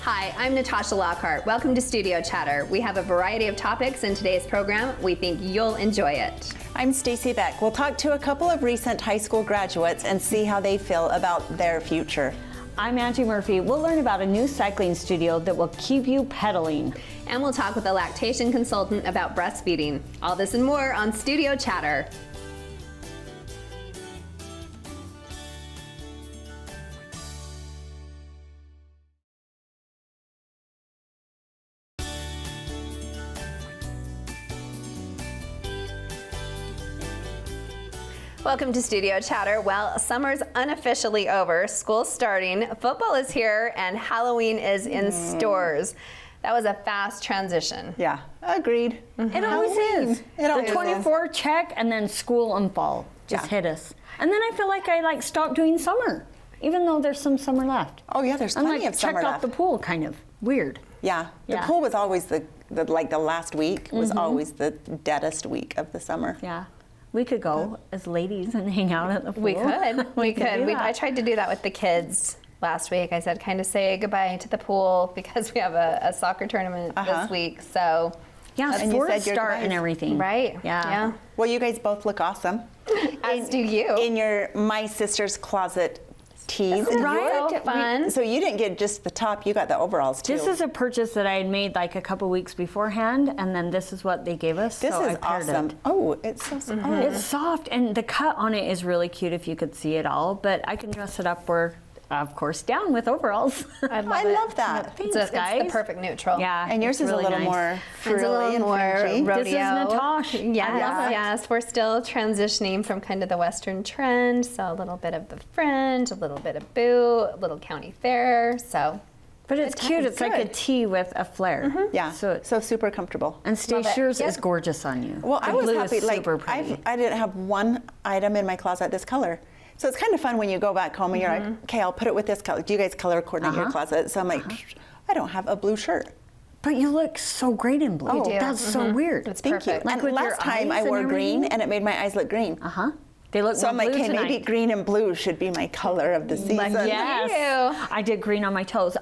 Hi, I'm Natasha Lockhart. Welcome to Studio Chatter. We have a variety of topics in today's program. We think you'll enjoy it. I'm Stacy Beck. We'll talk to a couple of recent high school graduates and see how they feel about their future. I'm Angie Murphy. We'll learn about a new cycling studio that will keep you pedaling. And we'll talk with a lactation consultant about breastfeeding. All this and more on Studio Chatter. Welcome to Studio Chatter. Well, summer's unofficially over, school's starting, football is here, and Halloween is in stores. That was a fast transition. Yeah, agreed. It always is. The 24 check and then school and fall just hit us. And then I feel like I stopped doing summer, even though there's some summer left. Oh yeah, there's plenty of summer checked left. off the pool, kind of weird. Yeah, the pool was always the last week was always the deadest week of the summer. Yeah. We could go as ladies and hang out at the pool. We could. We could. I I tried to do that with the kids last week. I said kind of say goodbye to the pool because we have a soccer tournament this week. So yeah, and you said your start goodbyes. and everything. Right. Yeah. Well, you guys both look awesome. As do you. In your My Sister's Closet tees. Right. So fun. So you didn't get just the top, you got the overalls too. This is a purchase that I had made like a couple weeks beforehand, and then this is what they gave us. This so is I paired awesome. It. Oh, it's so soft. It's soft, and the cut on it is really cute if you could see it all, but I can dress it up or, of course, down with overalls. I love that. Thanks, It's guys. the perfect neutral. Yeah, And yours is really a little nice. more frilly It's a little and more fringy. rodeo. This is Natasha. Yes. We're still transitioning from kind of the Western trend. So a little bit of the fringe, a little bit of boot, a little county fair. So, But it's cute. It's like a tee with a flare. Yeah, So, so super comfortable. and Stace, Love it. yours Yep. is gorgeous on you. Well, The I was blue happy. is Like super pretty. I didn't have one item in my closet this color. So it's kind of fun when you go back home and you're like, okay, I'll put it with this color. Do you guys color coordinate your closet? So I'm like, I don't have a blue shirt. But you look so great in blue. You do. That's so weird. It's Thank perfect. you. Like and with last your time I eyes wore and green everything? and it made my eyes look green. They look So I'm more like, blue okay, tonight. maybe green and blue should be my color of the season. Yes. I did green on my toes.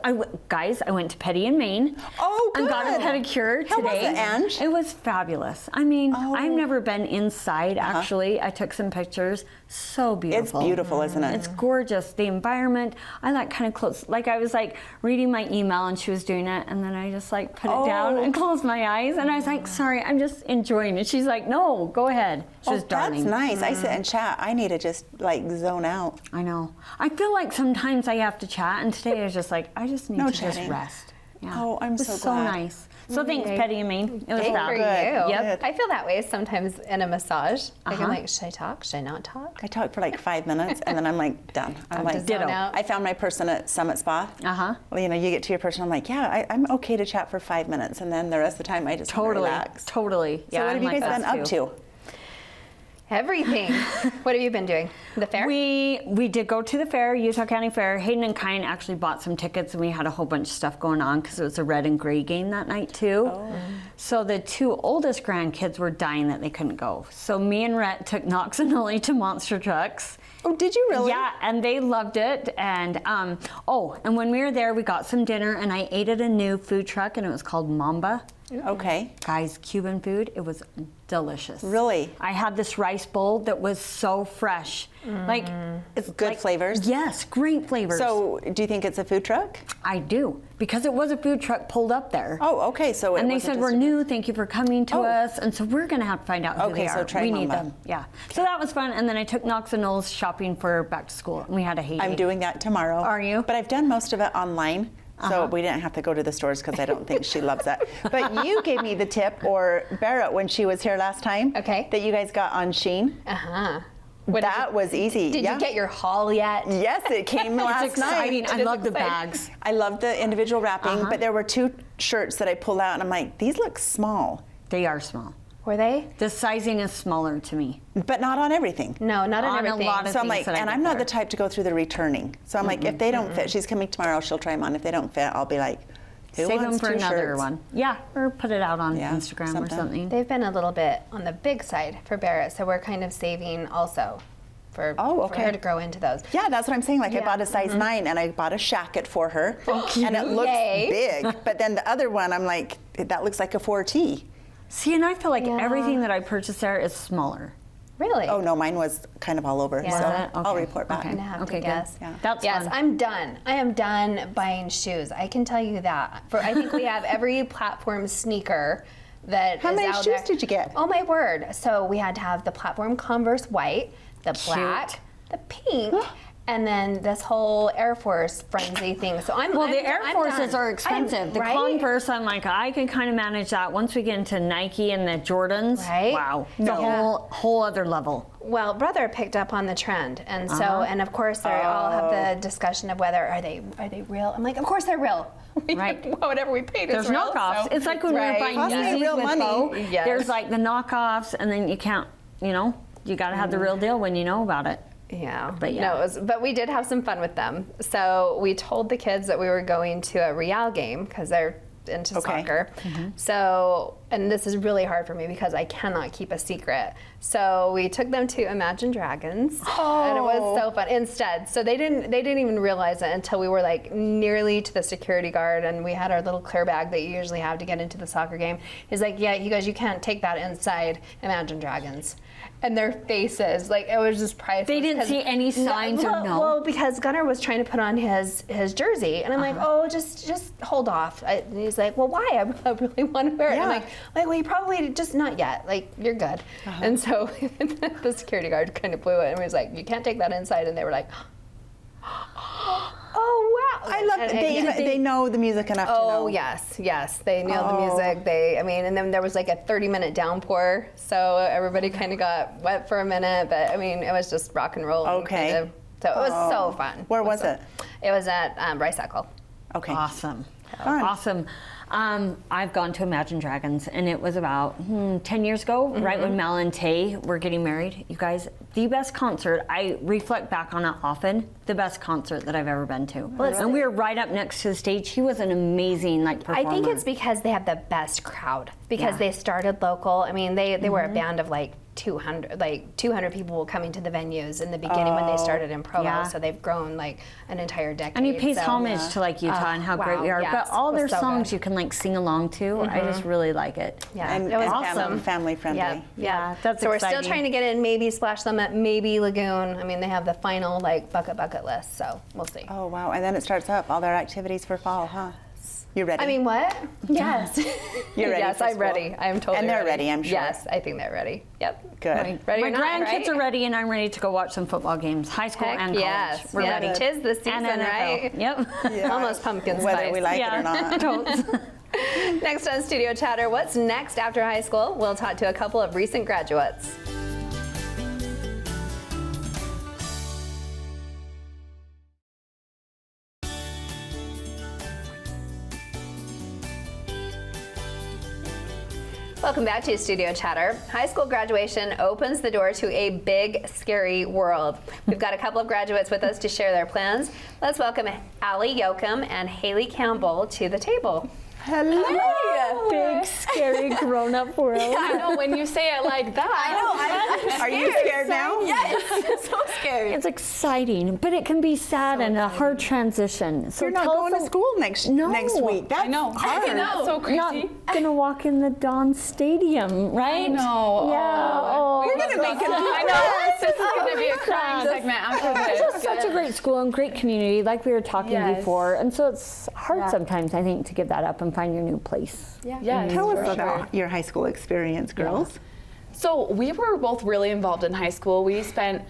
Guys, I went to Petty in Maine. Oh, And got a good. pedicure How was today. it, Ange? It was fabulous. I mean, I've never been inside, actually. I took some pictures. So It's beautiful. beautiful, isn't it? It's gorgeous. The environment, I like kind of close. Like I was like reading my email and she was doing it, and then I just like put it down and closed my eyes, and I was like, sorry, I'm just enjoying it. She's like, no, go ahead. She was darling. That's nice. I sit and chat. I need to just like zone out. I know. I feel like sometimes I have to chat, and today I was just like, I just need No to just chatting. rest. Yeah. Oh, I'm it was so so glad. nice. So thanks, Petty and Maine. It was Good fab. for you. Good. Yep. I feel that way sometimes in a massage. Like I'm like, should I talk? Should I not talk? I talk for like 5 minutes and then I'm like done. I'm like, to zone out. I found my person at Summit Spa. Uh-huh. Well, you know, you get to your person, I'm like, yeah, I'm okay to chat for 5 minutes, and then the rest of the time I just relax. Totally. So what have you guys been up to? Everything. What have you been doing? The fair? We did go to the fair, Utah County Fair. Hayden and Kine actually bought some tickets, and we had a whole bunch of stuff going on because it was a red and gray game that night too. So the two oldest grandkids were dying that they couldn't go. So me and Rhett took Knox and Ollie to Monster Trucks. Oh, did you really? Yeah, and they loved it. And and when we were there, we got some dinner, and I ate at a new food truck, and it was called Mamba. Okay. Guys, Cuban food. It was delicious. Really? I had this rice bowl that was so fresh. Like, it's Good flavors? Yes, great flavors. So do you think it's a food truck? I do, because it was a food truck pulled up there. Oh, okay. So it And they wasn't said, just we're a- new, thank you for coming to Oh. us. And so we're going to have to find out who Okay, they so are. try we need Mamba. them. Yeah. So that was fun. And then I took Knox and Knowles shopping for back to school. And we had a heyday. I'm doing that tomorrow. Are you? But I've done most of it online. So we didn't have to go to the stores because I don't think she loves that. But you gave me the tip, or Barrett when she was here last time, Okay. that you guys got on Shein. Uh-huh. That was easy. Did yeah. you get your haul yet? Yes, it came last It's exciting. night. I is love the exciting. bags. I love the individual wrapping, but there were 2 shirts that I pulled out, and I'm like, these look small, They are small. Were they? The sizing is smaller to me. but not on everything. No, not on On a everything. lot of So I'm things like, that I and get I'm not there. the type to go through the returning. So I'm like, if they don't fit, she's coming tomorrow, she'll try them on. If they don't fit, I'll be like, who Save wants them for 2 another shirts? one. Yeah, or put it out on Yeah, Instagram or something. something. They've been a little bit on the big side for Barrett, so we're kind of saving also. for okay. her to grow into those. Yeah, that's what I'm saying. Like I Yeah. bought a size 9 and I bought a shacket for her. And it looks Yay. big. But then the other one, I'm like, that looks like a 4T. See, and I feel like Yeah. everything that I purchased there is smaller. Really? Oh no, mine was kind of all over. Yeah. So Was it? I'll Okay. report back. I'm gonna have Okay, to good. guess. Yeah. That's yes, fun. I'm done. I am done buying shoes. I can tell you that. I think we have every platform sneaker that How is many out shoes there. did you get? Oh my word! So we had to have the platform Converse white, the black, the pink. And then this whole Air Force frenzy thing. So I'm Well, I'm, the Air I'm Forces done. are expensive. The right? Converse, I'm like, I can kind of manage that. Once we get into Nike and the Jordans, Right? wow, it's No. a whole other level. Well, brother picked up on the trend, and so and of course they all have the discussion of whether are they real. I'm like, of course they're real. Right. Whatever we paid There's is real. knockoffs. So. It's like when we were buying Cost me Yeezys real with money. Bo. Yes. There's like the knockoffs, and then you can't, you got to have the real deal when you know about it. Yeah, But yeah. No, but we did have some fun with them. So we told the kids that we were going to a Real game because they're into Okay. soccer. So, and this is really hard for me because I cannot keep a secret. So we took them to Imagine Dragons, and it was so fun. Instead, so they didn't even realize it until we were like nearly to the security guard, and we had our little clear bag that you usually have to get into the soccer game. He's like, "Yeah, you guys, you can't take that inside Imagine Dragons." And their faces, like it was just priceless. They didn't 'cause- see any signs or no? Well, because Gunnar was trying to put on his jersey, and I'm like, oh, just hold off. And he's like, well, why? I really want to wear it. And I'm Yeah. like, well, you probably just not yet. Like you're good. And so the security guard kind of blew it, and he was like, you can't take that inside. And they were like, oh wow. I love it. They know the music enough to know. Oh yes, they knew the music. And then there was like a 30-minute downpour, so everybody kind of got wet for a minute. But I mean, it was just rock and roll. and Okay. kind of- so it was so fun. Where was it? It was at Breastfeeding. Okay. Awesome. Fun. Awesome. I've gone to Imagine Dragons, and it was about 10 years ago, right when Mal and Tay were getting married. You guys, the best concert, I reflect back on it often, the best concert that I've ever been to. And we were right up next to the stage. He was an amazing performer. I think it's because they have the best crowd because they started local. I mean, they were a band of like 200 people coming to the venues in the beginning when they started in Provo. Yeah. So they've grown like an entire decade. And he pays so, homage to Utah and how great we are. yes, But all it was their so songs good. you can sing along to. I just really like it. Yeah, And, it was and awesome. family friendly. Yeah, Yeah, that's so we're still exciting. trying to get in maybe Splash Summit, maybe Lagoon. I mean, they have the final bucket list, so we'll see. Oh wow! And then it starts up all their activities for fall, huh? You ready? I mean, what? Yes. You're ready Yes, for I'm school. ready. I'm totally And they're ready. ready, I'm sure. Yes, I think they're ready. Yep. Good. My Ready or not, grandkids right? are ready, and I'm ready to go watch some football games, high school Heck and college. yes. We're Yeah, ready. Tis the season, And NFL. right? Yep. Yeah. Almost pumpkin Whether spice. we like it or Yeah. not. Don't. Next on Studio Chatter, what's next after high school? We'll talk to a couple of recent graduates. Welcome back to Studio Chatter. High school graduation opens the door to a big, scary world. We've got a couple of graduates with us to share their plans. Let's welcome Allie Yoakum and Haley Campbell to the table. Hello. Big, scary, grown-up world. I know when you say it like that. Are you scared now? Yes, so scary. It's exciting, but it can be sad and a hard transition. So You're not tell going us to school next week. That's I know. hard. I know. So crazy. Not gonna walk in the Dawn Stadium, right? I know. Yeah. Oh, You're gonna make it. I know. This is going to be a crying segment after It's this. just such a great school and great community, like we were talking Yes. before. And so it's hard sometimes, I think, to give that up and find your new place. Yes, Tell for us sure. about your high school experience, girls. So we were both really involved in high school. We spent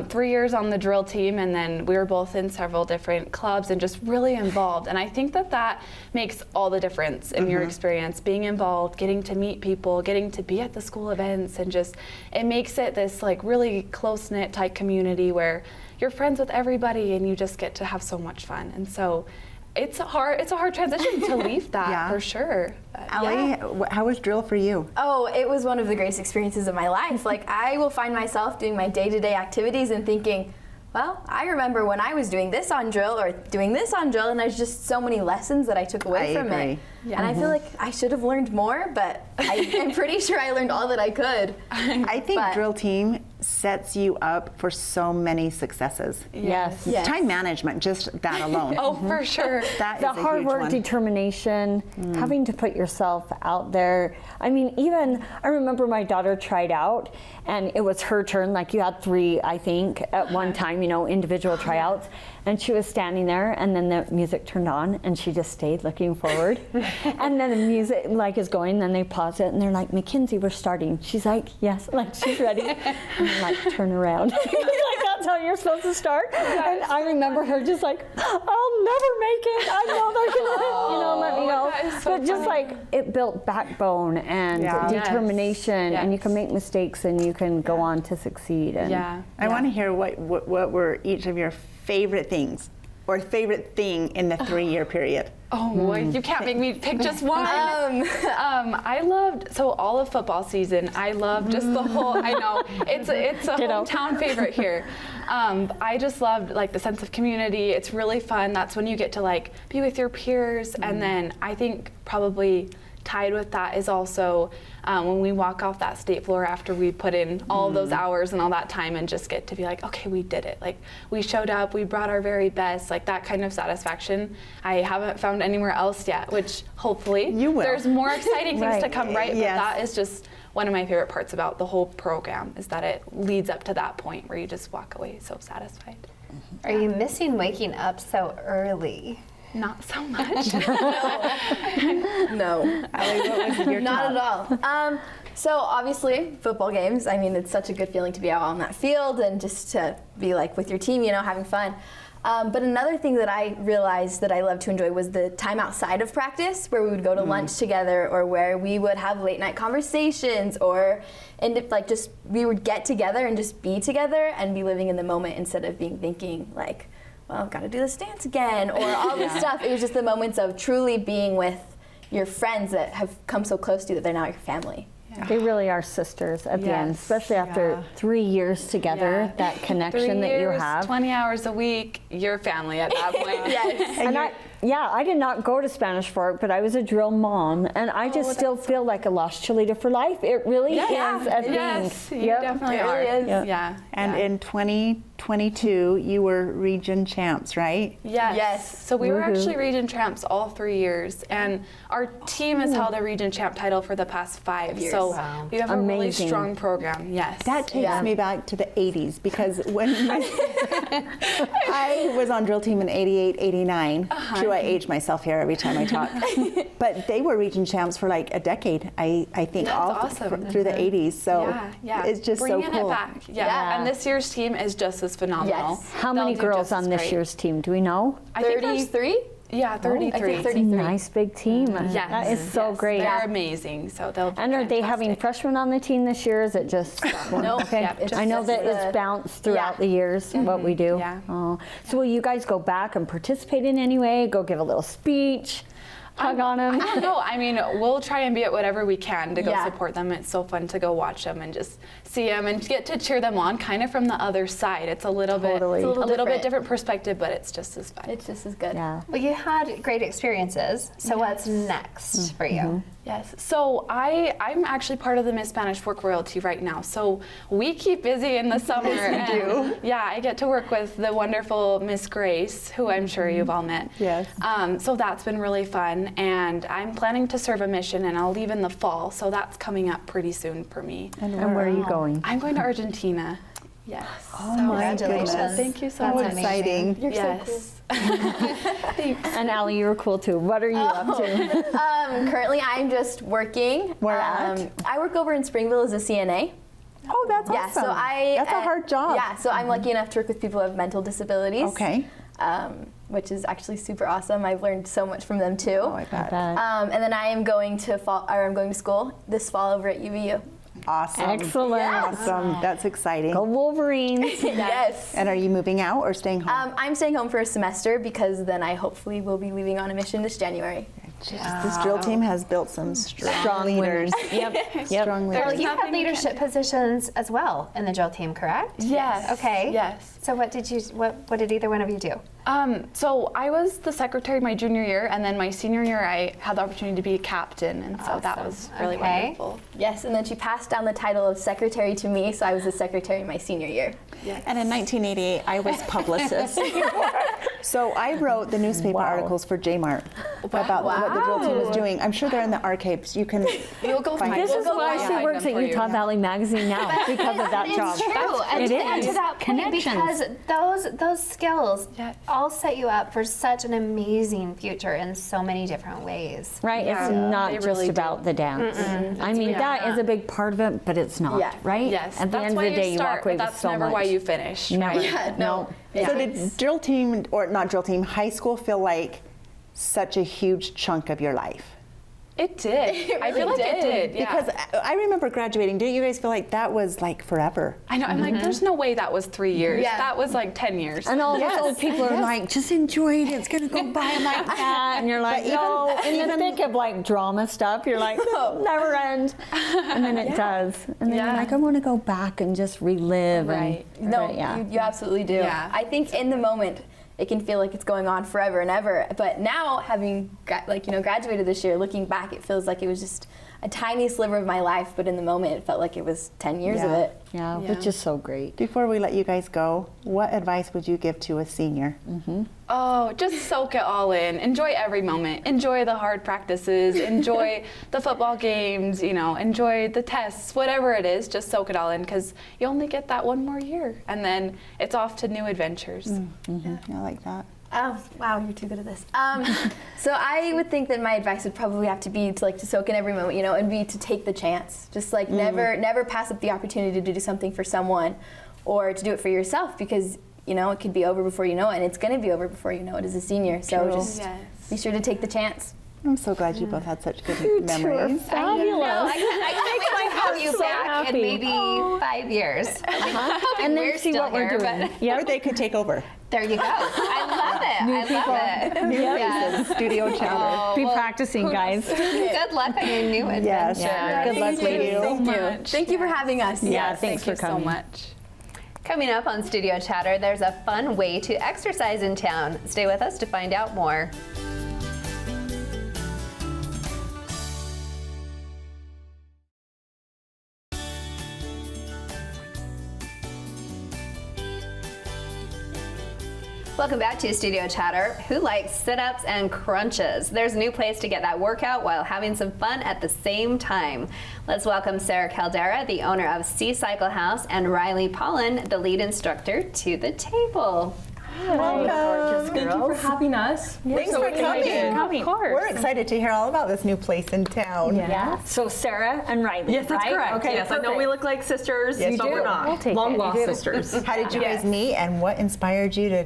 3 years on the drill team, and then we were both in several different clubs and just really involved. And I think that makes all the difference in your experience, being involved, getting to meet people, getting to be at the school events, and just it makes it this really close-knit tight community where you're friends with everybody and you just get to have so much fun. And so it's a hard transition to leave that Yeah. for sure. But, Allie, yeah. how was drill for you? Oh, it was one of the greatest experiences of my life. Like, I will find myself doing my day-to-day activities and thinking, well, I remember when I was doing this on drill or doing this on drill, and there's just so many lessons that I took away I from agree. it. And I feel like I should have learned more, but I'm pretty sure I learned all that I could. I think But- drill team sets you up for so many successes. Yes. Yes. Time management, just that alone. Oh, for sure. That The is a hard huge work, one. determination, having to put yourself out there. I mean, even I remember my daughter tried out, and it was her turn. Like you had 3, I think, at one time. You know, individual tryouts, and she was standing there, and then the music turned on, and she just stayed looking forward. And then the music like is going, then they pause it, and they're like, "Mackenzie, we're starting." She's like, "Yes," like she's ready. And I'm like, turn around. Like that's how you're supposed to start. And I remember her just like, "I'll never make it. I know they're gonna, let me know." that is so But just funny. like it built backbone and Yeah. determination, and you Yes. can make mistakes and you can go on to succeed. And Yeah. I want to hear what were each of your favorite things or favorite thing in the 3-year period. Oh boy, you can't make me pick just one. I loved all of football season. I loved just the whole. I know it's a Ditto. hometown favorite here. I just loved like the sense of community. It's really fun. That's when you get to like be with your peers, and then I think probably tied with that is also when we walk off that state floor after we put in all of those hours and all that time and just get to be like, okay, we did it. Like we showed up, we brought our very best, like that kind of satisfaction I haven't found anywhere else yet, which hopefully You will. there's more exciting things to Right. come, right? Yes. But that is just one of my favorite parts about the whole program is that it leads up to that point where you just walk away so satisfied. Are you missing waking up so early? Not so much. No. Allie, what was your Not top? at all. So obviously, football games. I mean, it's such a good feeling to be out on that field and just to be like with your team, having fun. But another thing that I realized that I love to enjoy was the time outside of practice, where we would go to lunch together, or where we would have late night conversations, we would get together and just be together and be living in the moment instead of thinking like, well, I've got to do this dance again, or all this stuff. It was just the moments of truly being with your friends that have come so close to you that they're now your family. They really are sisters at the end, Yes. especially after 3 years together, Yeah. that 3 connection that you years, have. 20 hours a week, your family at that point. Yes. And I did not go to Spanish Fork, but I was a drill mom, and I just still feel like a lost cheerleader for life. It really is a thing. Yes, you Yep. definitely It are. really is. Yep. Yeah. And yeah. in 2022, you were region champs, right? Yes. Yes. So we were Woohoo. actually region champs all 3 years, and our team has held a region champ title for the past 5 years. So Wow. we have a really Amazing. strong program. Yes. That takes Yeah. me back to the 80s because when I was on drill team in 88, 89. True, I age myself here every time I talk. But they were region champs for like a decade, I think, That's all awesome. through the 80s. So yeah. it's just Bringing so cool. it back. Yeah. Yeah. And this year's team is just as phenomenal. Yes. How They'll many do girls just as on this great. year's team? Do we know? I think there's 33? Yeah, 33. I think It's a 33. nice big team. Yes. That is so Yes. great. They're amazing. So they'll be And are they having fantastic. freshmen on the team this year? Is it just No. Okay. Yep, it's I know just that the- it's bounced throughout Yeah. the years what we do. Yeah. Oh. So will you guys go back and participate in any way? Go give a little speech? Hug on them? I don't know. I mean, we'll try and be at whatever we can to go Yeah. support them. It's so fun to go watch them and just see them and get to cheer them on kind of from the other side. It's a little Totally. bit It's a little bit different. different perspective, but it's just as fun. It's just as good. Yeah. Well, you had great experiences. So what's next for you? Yes. So I'm actually part of the Miss Spanish Fork royalty right now. So we keep busy in the summer. Yes, you do. Yeah, I get to work with the wonderful Miss Grace, who I'm sure you've all met. Yes. So that's been really fun, and I'm planning to serve a mission, and I'll leave in the fall. So that's coming up pretty soon for me. And where are you going? I'm going to Argentina. Yes. Oh my Congratulations. goodness. Thank you so That's much. amazing. Exciting. You're Yes. Thanks. And Allie, you were cool too. What are you up to? Currently, I'm just working. Where at? I work over in Springville as a CNA. Oh, that's Yeah, awesome. so That's a hard job. Yeah, so I'm lucky enough to work with people who have mental disabilities. Okay. Which is actually super awesome. I've learned so much from them too. Oh, I bet. And then I am going to I'm going to school this fall over at UVU. Awesome. Excellent. Awesome. That's exciting. Go Wolverines. Yes. And are you moving out or staying home? I'm staying home for a semester because then I hopefully will be leaving on a mission this January. This drill team has built some strong women. leaders. Yep. Strong Well, leaders. you had leadership positions as well in the drill team, correct? Yes. Okay. Yes. So what did either one of you do? So I was the secretary my junior year, and then my senior year I had the opportunity to be a captain, and so that was really wonderful. Yes, and then she passed down the title of secretary to me, so I was the secretary my senior year. Yes. And in 1988, I was publicist. So I wrote the newspaper articles for J-Mart about what the drill team was doing. I'm sure they're in the archives. You can We'll go find This we'll is go why find she them works at for you. Utah Valley Magazine now because of that job. It's true. And to that point, because those skills all set you up for such an amazing future in so many different ways. Right, Yeah, it's not they just really about the dance. I mean, that is a big part of it, but it's not, Yeah. right? Yes, At the that's end of why the day, you you start, walk away but with that's so never much. why you finish. Never. Yeah, no. So did drill team, or not drill team, high school feel like such a huge chunk of your life? It did. I feel like it did. Yeah. Because I remember graduating. Didn't you guys feel like that was like forever? I know. I'm like, there's no way that was 3 years. Yeah. That was like 10 years. And all those old people are like, just enjoy it, it's gonna go by like that. And you're like, But no, in the thick of like drama stuff, you're like, no, never end. And then it does. And then you're like, I wanna go back and just relive. Right. And, No, yeah. you absolutely do. Yeah. I think in the moment, it can feel like it's going on forever and ever. But now, having graduated this year, looking back, it feels like it was just a tiny sliver of my life. But in the moment, it felt like it was 10 years of it. Yeah, Yeah. which is so great. Before we let you guys go, what advice would you give to a senior? Oh, just soak it all in. Enjoy every moment. Enjoy the hard practices. Enjoy the football games. Enjoy the tests. Whatever it is, just soak it all in, because you only get that one more year, and then it's off to new adventures. I like that. Oh, wow, you're too good at this. So I would think that my advice would probably have to be to soak in every moment, and be to take the chance. Just never pass up the opportunity to do something for someone or to do it for yourself, because it could be over before you know it, and it's going to be over before you know it as a senior. So just be sure to take the chance. I'm so glad you both had such good memories. Fabulous. I can't wait to have you so back happy. in maybe 5 years. And then we're see still what we're here, doing. Or they could take over. There you go. I love it. I love it. New faces, Studio Chapter. Be practicing, guys. Good luck on your new adventure. Yes. Good luck with you. Thank you. Thank you for having us. Yeah, thanks for Thank you coming. so much. Coming up on Studio Chatter, there's a fun way to exercise in town. Stay with us to find out more. Welcome back to Studio Chatter. Who likes sit-ups and crunches? There's a new place to get that workout while having some fun at the same time. Let's welcome Sarah Caldera, the owner of Sea Cycle House, and Riley Pollen, the lead instructor, to the table. Welcome. Thank you for having us. Thanks for coming. Of course. We're excited to hear all about this new place in town. Yeah. So Sarah and Riley. Yes, that's right? correct. Okay, Yes, I know we look like sisters, Yes, but you we're do. not. We'll take Long it. lost You do. sisters. How did you guys meet, and what inspired you to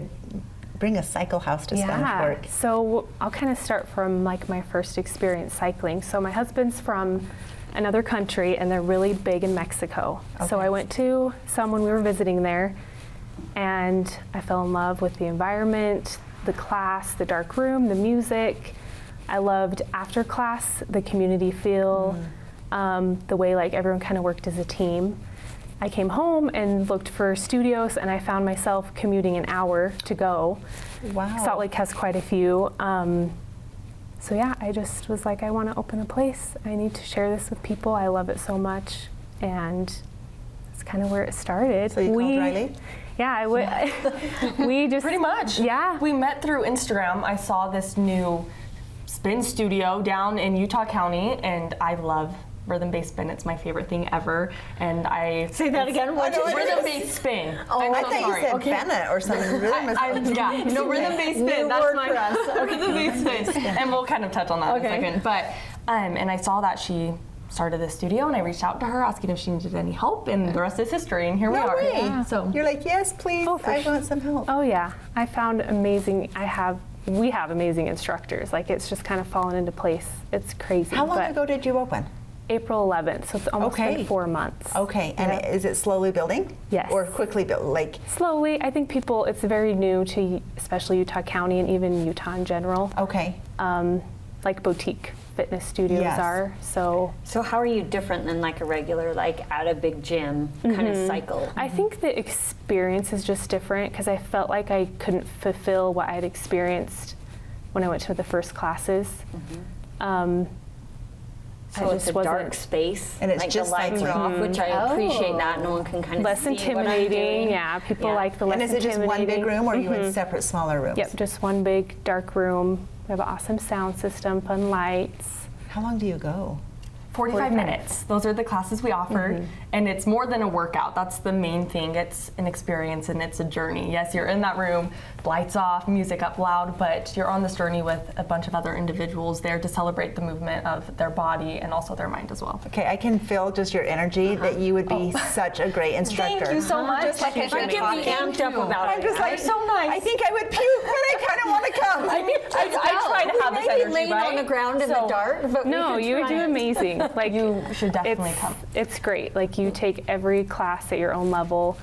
bring a cycle house to Spanish Fork? So I'll kind of start from my first experience cycling. So my husband's from another country, and they're really big in Mexico. So I went to some when we were visiting there, and I fell in love with the environment, the class, the dark room, the music. I loved after class, the community feel, the way everyone kind of worked as a team. I came home and looked for studios, and I found myself commuting an hour to go. Wow. Salt Lake has quite a few. So yeah, I just was like, I want to open a place. I need to share this with people. I love it so much, and that's kind of where it started. So you called Riley? Yeah, I would. We just Pretty much. Yeah. We met through Instagram. I saw this new spin studio down in Utah County, and I love rhythm-based spin. It's my favorite thing ever. And I Say that again. What did you rhythm-based spin. I I'm so thought sorry. you said Bennett or something. Really Yeah, no, rhythm-based spin. New That's word my for us. rhythm-based spin. And we'll kind of touch on that in a second. But and I saw that she started the studio, and I reached out to her asking if she needed any help, and the rest is history. And here we No are. way. Yeah. So You're like, yes, please. I want some help. Oh yeah, I found amazing. We have amazing instructors. It's just kind of fallen into place. It's crazy. How long but ago did you open? April 11th, so it's almost been 4 months. Okay, and is it slowly building? Yes. Or quickly built? Slowly, I think it's very new to especially Utah County and even Utah in general. Okay. Boutique. fitness studios Yes. are. So So how are you different than like a regular, like at a big gym kind of cycle? I think the experience is just different because I felt like I couldn't fulfill what I had experienced when I went to the first classes. So it's a dark space, And it's like just the lights are cycling. off, which I appreciate that. No one can kind of Less see what I'm intimidating. doing. Yeah, people Yeah. like the less And is it just intimidating. one big room, or are you in separate, smaller rooms? Yep, just one big dark room. We have an awesome sound system, fun lights. How long do you go? 45 minutes. Those are the classes we offer. And it's more than a workout. That's the main thing. It's an experience and it's a journey. Yes, you're in that room, lights off, music up loud, but you're on this journey with a bunch of other individuals there to celebrate the movement of their body and also their mind as well. Okay, I can feel just your energy that you would be such a great instructor. Thank you so much. Just like as I you're get me talking. amped up about I'm it. just like, so nice. I think I would puke, but I kind of want to come. I mean, I try to have this Maybe energy, laying right? on the ground in the So- dark, but No, we you could do try it. amazing. Like You should definitely come. It's great. Like you take every class at your own level.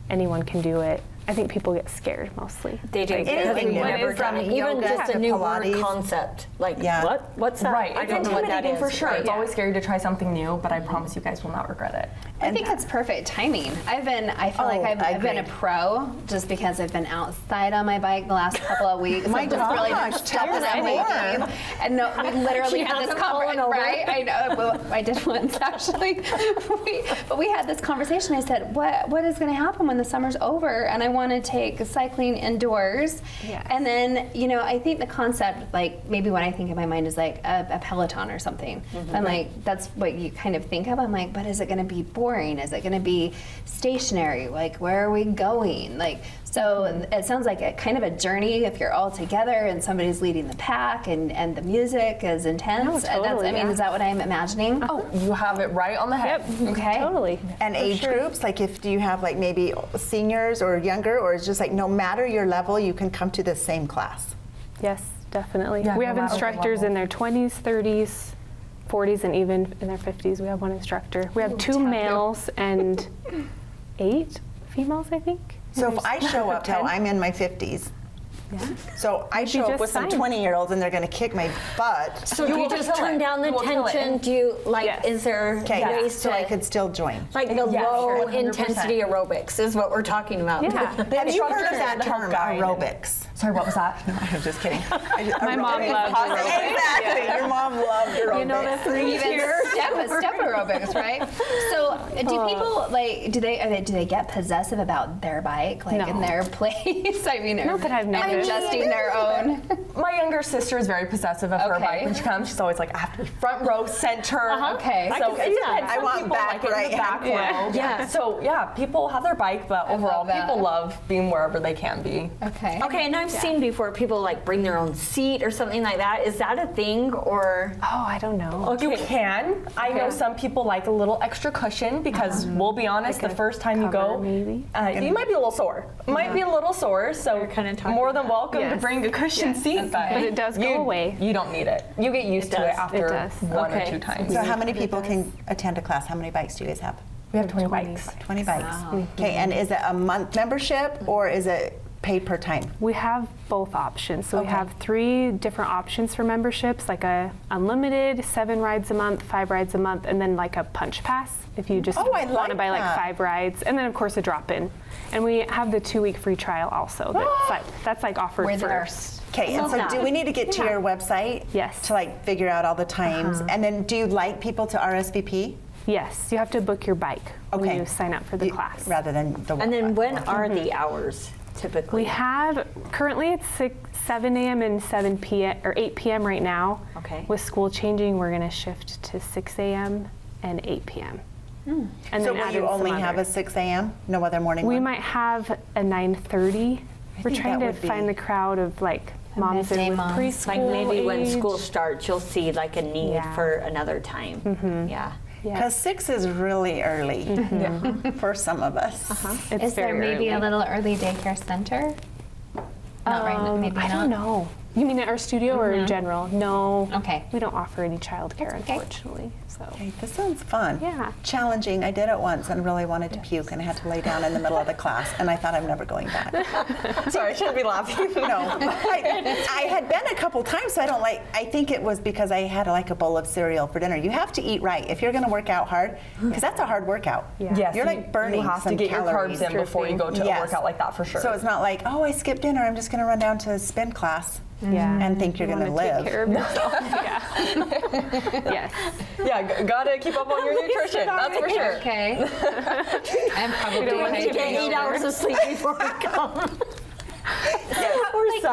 Anyone can do it. I think people get scared mostly. They do. Like Because anything we've new. never From done it. Even yoga just to a new word Pilates. concept. Like, Yeah. what's that? Right, I it's don't know what that intimidating is. for sure. Right. It's always scary to try something new, but I promise you guys will not regret it. I think it's perfect timing. I feel like I've been a pro just because I've been outside on my bike the last couple of weeks. My I've just really gosh, just tell stepped us in my more. game. And no, we literally She had this hasn't fallen conversation, over. right? I know, well, I did once actually. But we had this conversation. I said, what is going to happen when the summer's over and I want to take cycling indoors? Yes. And then, I think the concept, like maybe what I think in my mind is like a Peloton or something. And like, that's what you kind of think of. I'm like, but is it going to be boring? Is it going to be stationary? Like, where are we going? Like, so it sounds like a kind of a journey if you're all together and somebody's leading the pack and the music is intense. No, And totally, that's, is that what I'm imagining? Oh, you have it right on the head. Yep. Okay. Totally. And age groups, like do you have like maybe seniors or younger, or it's just like no matter your level, you can come to the same class? Yes, definitely. Yeah, we no have matter the instructors level. in their 20s, 30s, 40s, and even in their 50s. We have one instructor. We have 2 males and 8 females, I think. So if I show up now, I'm in my 50s. Yeah. So I show up just with some fine. 20-year-olds and they're going to kick my butt. So do you will just kill turn it. down the You will kill it. tension? Do you, like, Yes. is there Okay, ways so to, I could still join. like the Yeah, low sure, 100%. intensity aerobics is what we're talking about. Yeah. Have you heard of instructors that that help term, guide. aerobics? Sorry, what was that? I'm just kidding. My mom loves aerobics. Exactly. Your mom loved aerobics. You know the 3 Even tiers. step aerobics, right? So, do people like do they get possessive about their bike, like No. in their place? I mean, Not that I've and noticed. adjusting their own. My younger sister is very possessive of her Okay. bike when she comes. She's always like, I have to be front row, center. Okay. So can it see that. depends. I Some want people back like it in right the back hand. row. Yeah. So yeah, people have their bike, but overall, love that. people love being wherever they can be. Okay. Okay, and I've seen before people like bring their own seat or something like that. Is that a thing or? Oh, I don't know. You can. I know some people like a little extra cushion because we'll be honest, Like the a first time you go, cover, maybe? you might be a little sore. Might be a little sore, so You're kinda talking more than about- welcome to Yes. bring a cushion seat. But it does go away. You don't need it. You get used to does. it after It does. one Okay. or two times. So how many people can attend a class? How many bikes do you guys have? We have 20 bikes. 20 bikes. Okay, and is it a month membership or is it paid per time? We have both options. So we Okay. have 3 different options for memberships, like a unlimited, 7 rides a month, 5 rides a month, and then like a punch pass if you just Oh, I want to like buy like that. 5 rides, and then of course a drop-in. And we have the 2-week free trial also. That's like offered Where there are first. Okay, and Love so that. do we need to get to your website? Yes. To like figure out all the times? And then do you like people to RSVP? Yes, you have to book your bike when Okay. you sign up for the You- class. Rather than the And then when are the hours typically? We have currently it's 7 a.m. and 7 p.m. or 8 p.m. right now. Okay. With school changing, we're going to shift to 6 a.m. and 8 p.m. And So then will add you in some only have other. a 6 a.m.? No other morning We one? might have a 9:30. We're think trying that to would be- find the crowd of like moms midday and with moms. preschool Like maybe when age. school starts, you'll see like a need Yeah. for another time. Yeah. Yeah. Because 6 is really early for some of us. It's Is there very maybe early. a little early daycare center? Not right now, maybe I not. don't know. You mean at our studio or in general? No. Okay. We don't offer any childcare, okay. unfortunately. So. Okay, this sounds fun. Yeah. Challenging. I did it once and really wanted to puke, and I had to lay down in the middle of the class, and I thought I'm never going back. Sorry, I shouldn't be laughing. No, I had been a couple times, so I think it was because I had like a bowl of cereal for dinner. You have to eat right if you're going to work out hard, because that's a hard workout. Yeah. Yes, You're like burning You have some to get calories. your carbs in before you go to a workout like that for sure. So it's not like, oh, I skipped dinner, I'm just going to run down to spin class and think you're going to live. Take care of yourself. Yeah. Yes. Yeah, gotta keep up on your nutrition. That's for sure. Okay. I'm probably You get 8 hours of sleep before it comes. So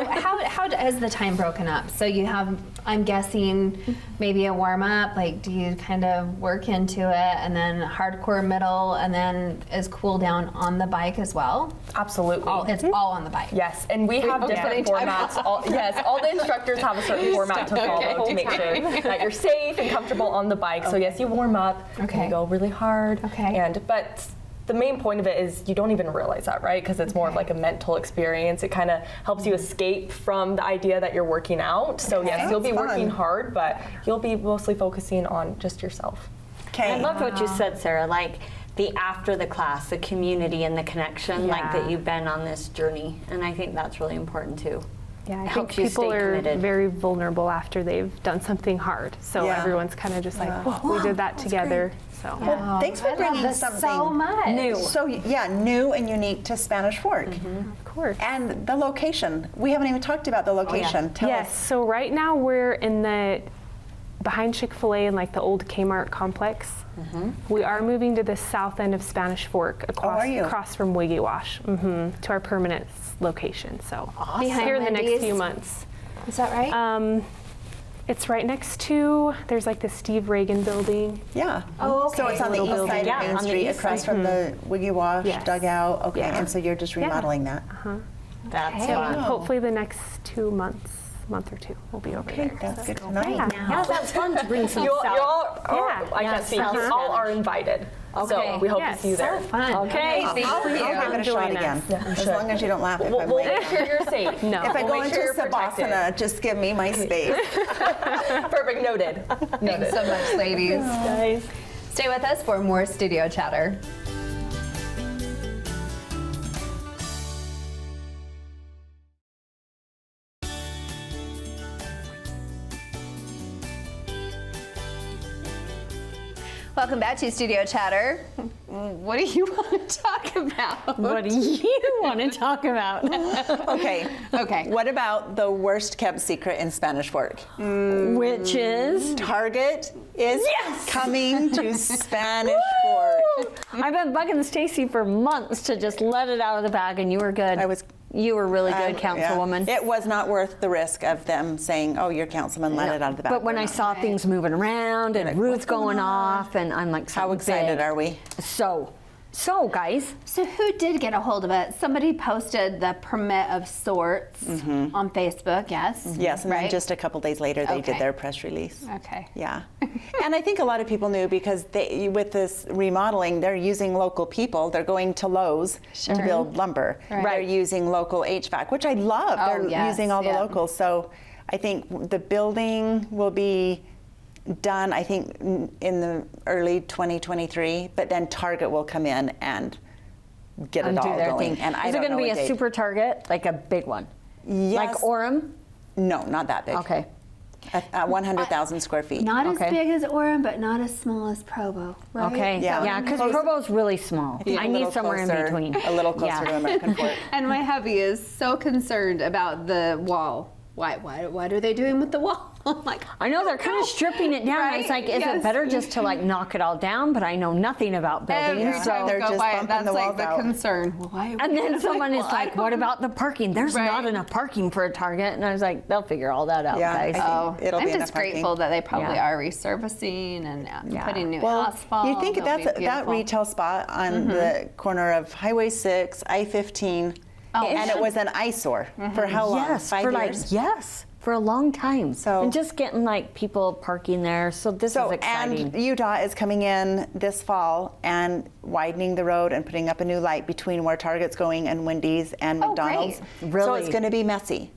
how is the time broken up? So you have, I'm guessing, maybe a warm up. Like, do you kind of work into it, and then hardcore middle, and then is cool down on the bike as well? Absolutely. It's all on the bike. Yes, and we have different formats. All the instructors have a certain format to follow to make sure that you're safe and comfortable on the bike. So yes, you warm up, and you go really hard. But the main point of it is you don't even realize that, right? Because it's more of like a mental experience. It kind of helps you escape from the idea that you're working out. So yes, you'll be working hard, but you'll be mostly focusing on just yourself. I loved what you said, Sarah. Like the after the class, the community and the connection, like that you've been on this journey, and I think that's really important too. Yeah, I think Helps you people stay are committed. very vulnerable after they've done something hard. So everyone's kind of just like, whoa, we did that together. So Well, thanks for bringing something so much. New. So new and unique to Spanish Fork. of course. And the location. We haven't even talked about the location. Tell Yes, us. so right now we're in the behind Chick-fil-A in like the old Kmart complex. We are moving to the south end of Spanish Fork across from Wiggy Wash to our permanent location. So here in the next few months. Is that right? It's right next to, there's like the Steve Reagan building. Yeah. Oh, okay. So it's on the east side of Main Street, across from the Wiggy Wash dugout. Okay, and so you're just remodeling that. That's fun. Hopefully the next 2 months, month or two, we'll be over there. That's good to know. Yeah, that's fun to bring some You stuff. all, I can't speak. You all are invited. So we hope to see you there. So fun. Okay. Thank I'll you. give it a shot again. As long as you don't laugh if I'm We'll late. make sure you're safe. No. If I We'll go make into sure you're protected. Savasana, just give me my space. Perfect, noted. Thanks so much, ladies. Guys. Stay with us for more studio chatter. Welcome back to Studio Chatter. What do you want to talk about? What do you want to talk about? Okay. Okay. What about the worst kept secret in Spanish Fork? Which is? Target is coming to Spanish Fork. I've been bugging Stacy for months to just let it out of the bag, and you were good. You were really good, Councilwoman. It was not worth the risk of them saying, oh, your councilman let it out of the bag. But when I saw things moving around and roofs going off, and I'm like, How excited are we? So, guys. So who did get a hold of it? Somebody posted the permit of sorts on Facebook, yes? Yes, and then just a couple days later, they did Okay. their press release. Okay. Yeah. And I think a lot of people knew because with this remodeling, they're using local people. They're going to Lowe's to build lumber. Right. They're using local HVAC, which I love. Oh, They're yes, using all the yeah. locals. So I think the building will be done, I think, in the early 2023, but then Target will come in and get it all going. And I Is it don't going to know be what a date. super Target, like a big one? Yes. Like Orem? No, not that big. Okay. At 100,000 square feet. Not Okay. as big as Orem, but not as small as Provo, right? Okay. Yeah. Yeah, because Close- Provo's really small. Yeah, I a need little somewhere in closer- between. A little closer to American Fork. And my hubby is so concerned about the wall. What are they doing with the wall? I'm like, I know they're kind of stripping it down. Right? It's like, is Yes. it better just to like knock it all down? But I know nothing about building, every time they're we go just by it, bumping that's the like walls the out. concern. Well, why? And then someone is well, I like, what about the parking? There's Right. not enough parking for a Target. And I was like, they'll figure all that out, Yeah, guys. I think Oh, it'll I'm be just enough parking. grateful that they probably Yeah. are resurfacing and putting new Well, asphalt. you think It'll that's be that beautiful. retail spot on the corner of Highway 6, I-15, and it was an eyesore for how long? Yes, 5 for years? for a long time. So- and just getting like people parking there. So this is exciting. And Utah is coming in this fall and widening the road and putting up a new light between where Target's going and Wendy's and Oh, McDonald's. great. Really? So it's going to be messy.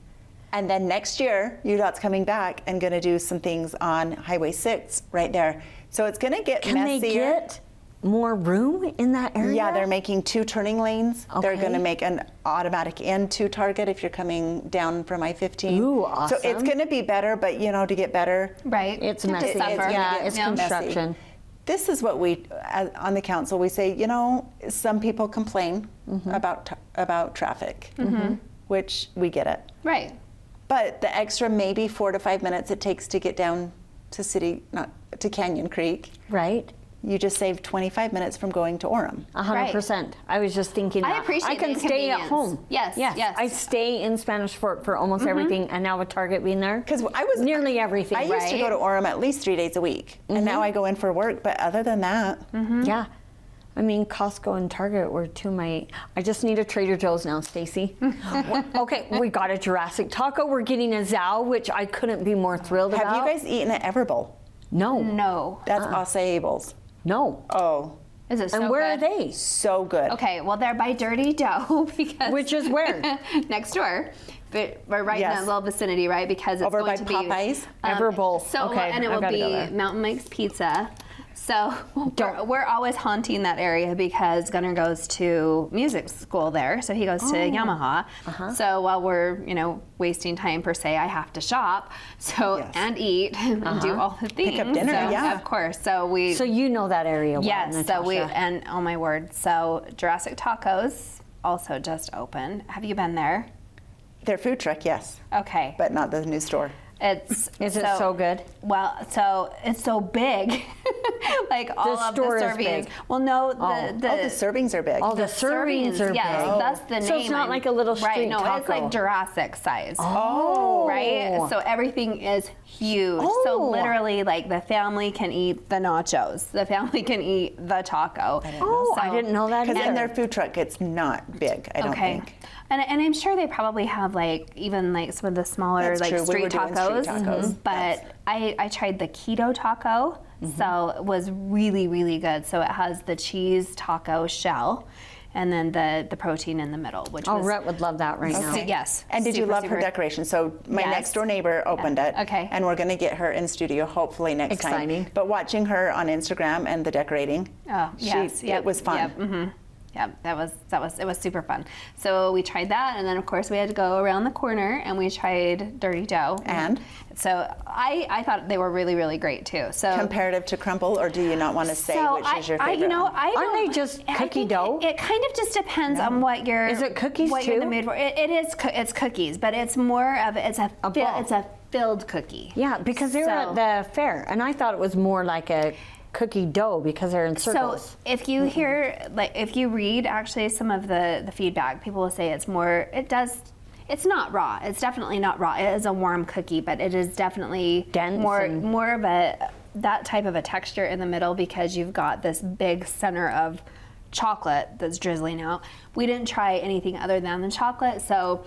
And then next year, UDOT's coming back and going to do some things on Highway 6 right there. So it's going to get Can messier. they get more room in that area? Yeah, they're making 2 turning lanes. They're Okay. going to make an automatic end to Target if you're coming down from I-15. Ooh, awesome. So it's going to be better, but to get better, Right. It's You messy. have to suffer. Yeah, it's construction. this is what we, on the council, we say, some people complain about traffic, which we get it. Right. But the extra maybe 4 to 5 minutes it takes to get down to to Canyon Creek, Right? you just saved 25 minutes from going to Orem. 100%. I was just thinking I that. appreciate I can the stay at inconvenience. home. Yes, yes. I stay in Spanish Fork for almost everything, and now with Target being there, Because I was nearly everything. I used to go to Orem at least 3 days a week, and now I go in for work. But other than that, Yeah. I mean, Costco and Target were I just need a Trader Joe's now, Stacy. Okay, we got a Jurassic Taco. We're getting a Zao, which I couldn't be more thrilled have about. you guys eaten at Everbowl? No. No. That's Acai No. Oh, Is it so And where good? are they? so good. Okay, well, they're by Dirty Dough because Which is where? next door. But we're right in Yes. that little vicinity, right? Because it's Over going by to Popeyes? be Everbowl. So Okay, and it I've will gotta go be there. Mountain Mike's Pizza. So we're always haunting that area because Gunnar goes to music school there, so he goes to Yamaha. So while we're wasting time per se, I have to shop, Yes. and eat and do all the things. up dinner, so, yeah. of course. So we So you know that area well, yes. So we Natasha. and oh my word. So Jurassic Tacos also just opened. Have you been there? Their food truck, yes, Okay. but not the new store. Is it so good? Well, so it's so big, like all of the store is servings. big. Well, no, The servings are big. Oh, the servings are yes, big. that's the name. So it's not like a little right? street No, it's taco. like Jurassic size. Oh. Right. So everything is huge. So Oh. literally, like the family can eat the nachos. The family can eat the taco. Oh, I didn't know that Because either. in their food truck, it's not big, I don't think. And I'm sure they probably have even some of the smaller That's true. We street were doing tacos. street tacos. But I tried the keto taco, so it was really, really good. So it has the cheese taco shell and then the protein in the middle, which Oh, was Rhett would love that right now. yes. And did you super, love her super- decoration? So my Yes. next door neighbor opened it. Okay. And we're going to get her in studio hopefully next Exciting. time. But watching her on Instagram and the decorating, Oh, yes. it was fun. Yep. Mm-hmm. Yep, it was super fun. So we tried that, and then of course we had to go around the corner and we tried Dirty Dough. And? So I thought they were really, really great too. So Comparative to crumble, or do you not want to say which is your favorite? I Aren't they don't- just I cookie think dough? It kind of just depends on what you're. Is it cookies what you're in the too? mood for. It is. It's cookies, but it's more of it's a ball. it's a filled cookie. Yeah, because they were So- at the fair, and I thought it was more like a cookie dough because they're in circles. So if you hear, if you read actually some of the feedback, people will say it's more, it's not raw. It's definitely not raw. It is a warm cookie, but it is definitely Dense more and- of that type of a texture in the middle because you've got this big center of chocolate that's drizzling out. We didn't try anything other than the chocolate, so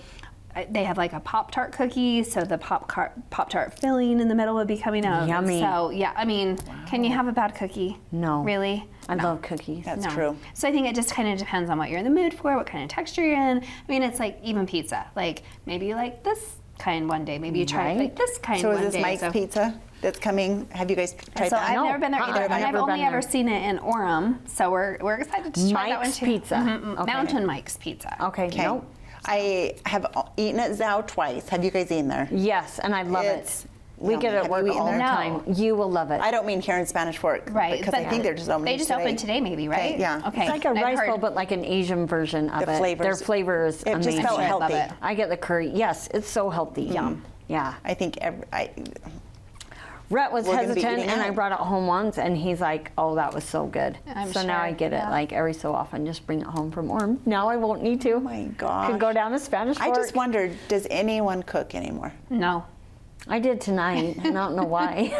they have like a Pop-Tart cookie, so the Pop-Tart filling in the middle would be coming out. Yummy. So yeah, I mean, can you have a bad cookie? No. Really? I love cookies. That's true. So I think it just kind of depends on what you're in the mood for, what kind of texture you're in. I mean, it's like even pizza. Like maybe you like this kind one day, maybe you try like this kind So one is this day. Mike's Pizza that's coming? Have you guys tried So that? I've No. never been there either, I've and I've never only been ever there. seen it in Orem. So we're excited to try that one Mike's too. Pizza. Okay. Mountain Mike's Pizza. Okay, Okay. nope. I have eaten at Zao twice. Have you guys eaten there? Yes, and I love It's it. We yummy. get it Have at you work eaten all the there? No. time. You will love it. I don't mean here in Spanish Fork, Right, Because but I think they're just opening They just opened today, maybe, right? Okay, yeah. Okay. It's like a I've rice heard- bowl, but like an Asian version of The it. flavors. Their flavor is It just amazing. felt I love healthy. it. I get the curry. Yes, it's so healthy. Yum. Yeah. I think Rhett was We're gonna be hesitant, eating and I out. brought it home once, and he's like, "Oh, that was so good." I'm so now I sure, get it yeah. like every so often. Just bring it home from Orem. Now I won't need to. oh my gosh. Could go down to Spanish I Fork. just wondered, does anyone cook anymore? No. I did tonight. I don't know why.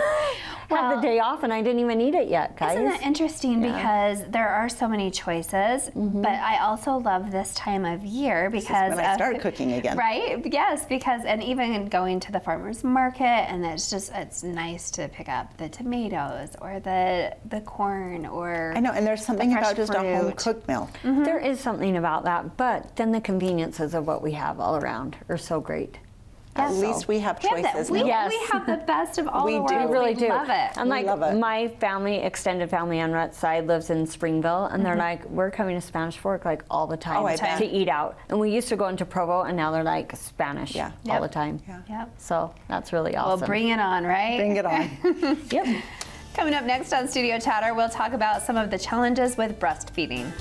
Had Well- the day off, and I didn't even eat it yet, guys. Isn't that interesting? Because there are so many choices, but I also love this time of year because when I of- start cooking again. Right? Yes, because and even going to the farmer's market, and it's nice to pick up the tomatoes or the corn or I know, and there's something fresh about just a home fruit. cooked meal. There is something about that, but then the conveniences of what we have all around are so great. At least we have choices now. Yes. We have the best of all We the do. world. We really do. Love it. And like love it. my family, extended family on Rhett's side lives in Springville, and they're like, we're coming to Spanish Fork like all the time Oh, I bet. to eat out. And we used to go into Provo, and now they're like Spanish Yeah. all Yep. the time. Yeah. Yep. So that's really Well, awesome. bring it on, right? Bring it on. Yep. Coming up next on Studio Chatter, we'll talk about some of the challenges with breastfeeding.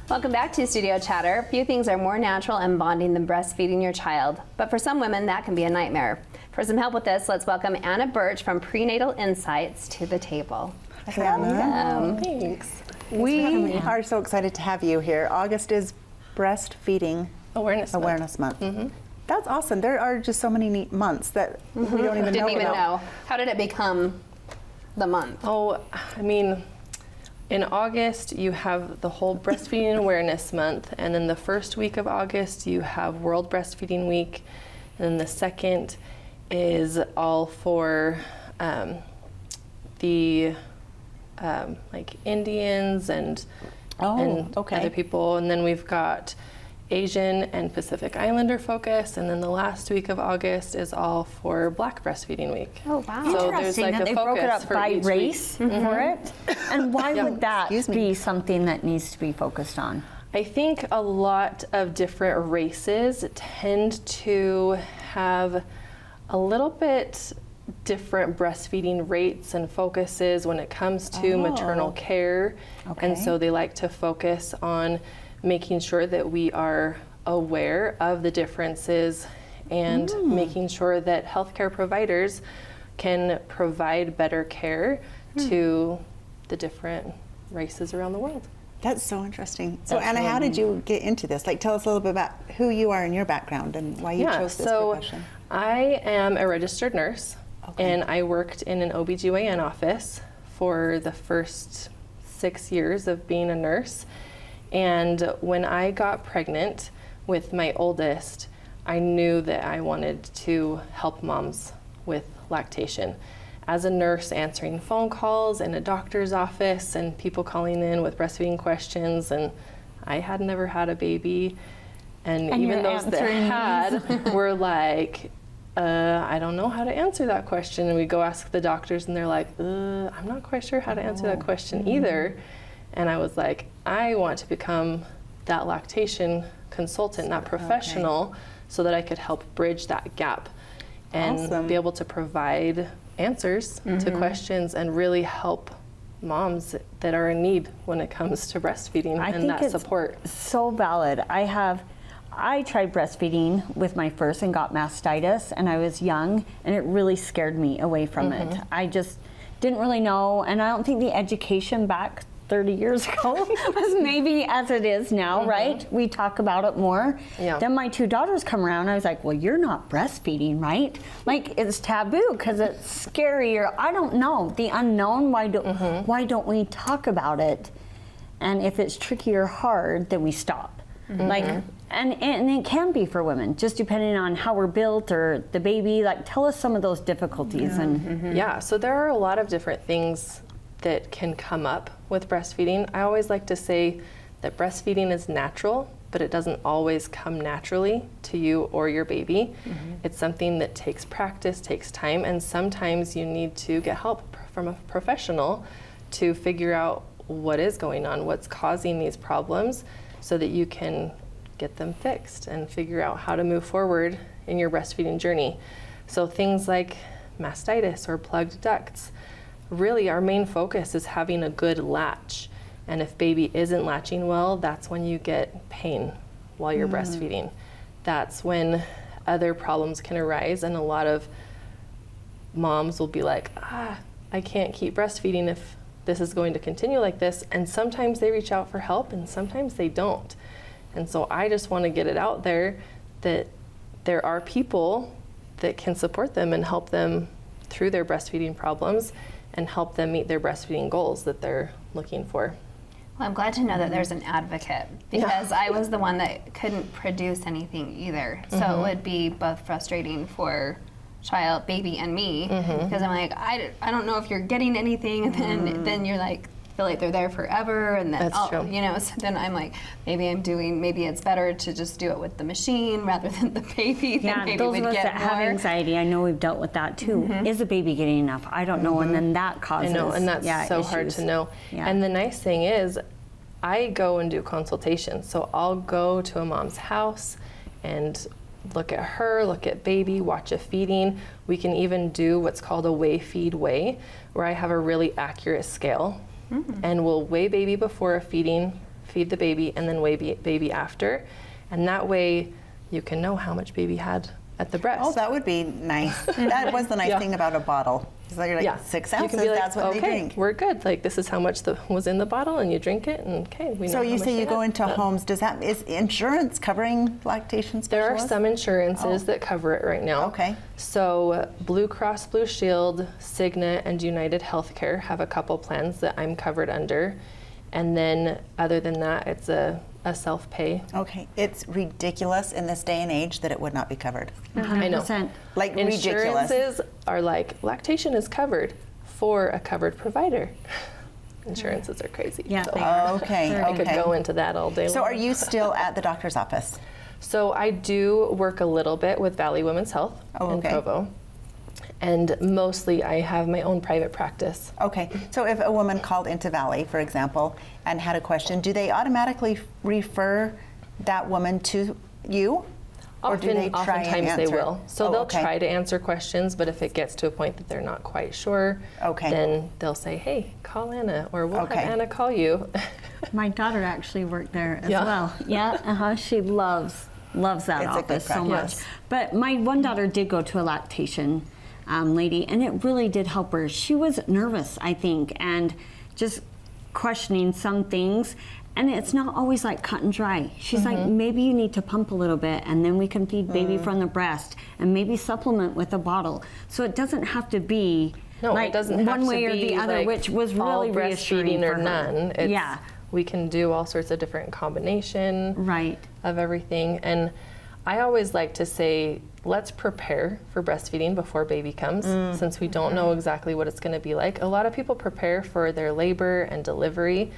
Welcome back to Studio Chatter. Few things are more natural and bonding than breastfeeding your child, but for some women that can be a nightmare. For some help with this, let's welcome Anna Birch from Prenatal Insights to the table. Hi, Anna. Thanks. We are so excited to have you here. August is Breastfeeding Awareness Month. That's awesome. There are just so many neat months that we don't even know Didn't even about. know. How did it become the month? Oh, I mean, in August, you have the whole Breastfeeding Awareness Month, and then the first week of August, you have World Breastfeeding Week, and then the second is all for the like Indians and okay. other people, and then we've got Asian and Pacific Islander focus, and then the last week of August is all for Black Breastfeeding Week. Oh, wow. So there's Interesting like that a they broke it focus up for by each race week. for it. And why would that Excuse me. be something that needs to be focused on? I think a lot of different races tend to have a little bit different breastfeeding rates and focuses when it comes to maternal care. And so they like to focus on making sure that we are aware of the differences and making sure that healthcare providers can provide better care to the different races around the world. That's so interesting. So Anna, how did you get into this? Like, tell us a little bit about who you are and your background and why you chose this profession. I am a registered nurse, and I worked in an OBGYN office for the first 6 years of being a nurse. And when I got pregnant with my oldest, I knew that I wanted to help moms with lactation. As a nurse, answering phone calls in a doctor's office and people calling in with breastfeeding questions, and I had never had a baby, and even you're those that answering had were like, I don't know how to answer that question. And we go ask the doctors, and they're like, I'm not quite sure how to answer that question either. And I was like, I want to become that lactation consultant, that professional, so that I could help bridge that gap and be able to provide answers to questions and really help moms that are in need when it comes to breastfeeding and that support. So valid. I tried breastfeeding with my first and got mastitis, and I was young, and it really scared me away from it. I just didn't really know, and I don't think the education back 30 years ago was maybe as it is now, right? We talk about it more. Yeah. Then my two daughters come around, I was like, well, you're not breastfeeding, right? Like, it's taboo because it's scary, or I don't know, the unknown. Why don't we talk about it? And if it's tricky or hard, then we stop. Like, and it can be for women, just depending on how we're built or the baby. Like, tell us some of those difficulties. And Yeah, so there are a lot of different things that can come up with breastfeeding. I always like to say that breastfeeding is natural, but it doesn't always come naturally to you or your baby. It's something that takes practice, takes time, and sometimes you need to get help from a professional to figure out what is going on, what's causing these problems, so that you can get them fixed and figure out how to move forward in your breastfeeding journey. So things like mastitis or plugged ducts, really our main focus is having a good latch. And if baby isn't latching well, that's when you get pain while you're breastfeeding. That's when other problems can arise, and a lot of moms will be like, I can't keep breastfeeding if this is going to continue like this. And sometimes they reach out for help and sometimes they don't. And so I just want to get it out there that there are people that can support them and help them through their breastfeeding problems and help them meet their breastfeeding goals that they're looking for. Well, I'm glad to know that there's an advocate, because I was the one that couldn't produce anything either. So it would be both frustrating for baby and me, because I'm like, I don't know if you're getting anything, and then you're like, feel like they're there forever, and then true. you know, so then I'm like, maybe it's better to just do it with the machine rather than the baby. Yeah, maybe those we'd of us get that have more. anxiety, I know we've dealt with that too. Is the baby getting enough? I don't know, and then that causes I know, and that's so hard issues. to know. Yeah. And the nice thing is, I go and do consultations. So I'll go to a mom's house and look at her, look at baby, watch a feeding. We can even do what's called a weigh, feed, weigh, where I have a really accurate scale. And we'll weigh baby before a feeding, feed the baby, and then weigh baby after. And that way you can know how much baby had at the breast. Oh, that would be nice. That was the nice thing about a bottle. So you're like 6 ounces, You can be like, that's what okay, they drink. we're good. Like, this is how much was in the bottle, and you drink it, and okay, we know So how you much say they you go had. into homes, is insurance covering lactation specialists? There are some insurances that cover it right now. Okay. So Blue Cross Blue Shield, Cigna, and United Healthcare have a couple plans that I'm covered under. And then other than that, it's a self-pay. Okay, it's ridiculous in this day and age that it would not be covered. 100%. Like ridiculous. Insurances are like, lactation is covered for a covered provider. Insurances are crazy. Yeah, So they are. Okay, I could okay. go into that all day long. So are you still at the doctor's office? So I do work a little bit with Valley Women's Health in Provo. And mostly I have my own private practice. Okay, so if a woman called into Valley, for example, and had a question, do they automatically refer that woman to you? Or do they try and Oftentimes they answer? will. So Oh, they'll okay. try to answer questions, but if it gets to a point that they're not quite sure, then they'll say, hey, call Anna, or we'll have Anna call you. My daughter actually worked there as Yeah. well. Yeah, she loves that It's a good office so much. practice. But my one daughter did go to a lactation lady, and it really did help her. She was nervous, I think, and just questioning some things. And it's not always like cut and dry. She's like, maybe you need to pump a little bit, and then we can feed baby from the breast, and maybe supplement with a bottle. So it doesn't have to be like it doesn't have one to way or be the other, like which was all really reassuring breastfeeding for or her. none. It's, Yeah. We can do all sorts of different combination Right. of everything. And I always like to say, let's prepare for breastfeeding before baby comes, since we don't know exactly what it's going to be like. A lot of people prepare for their labor and delivery,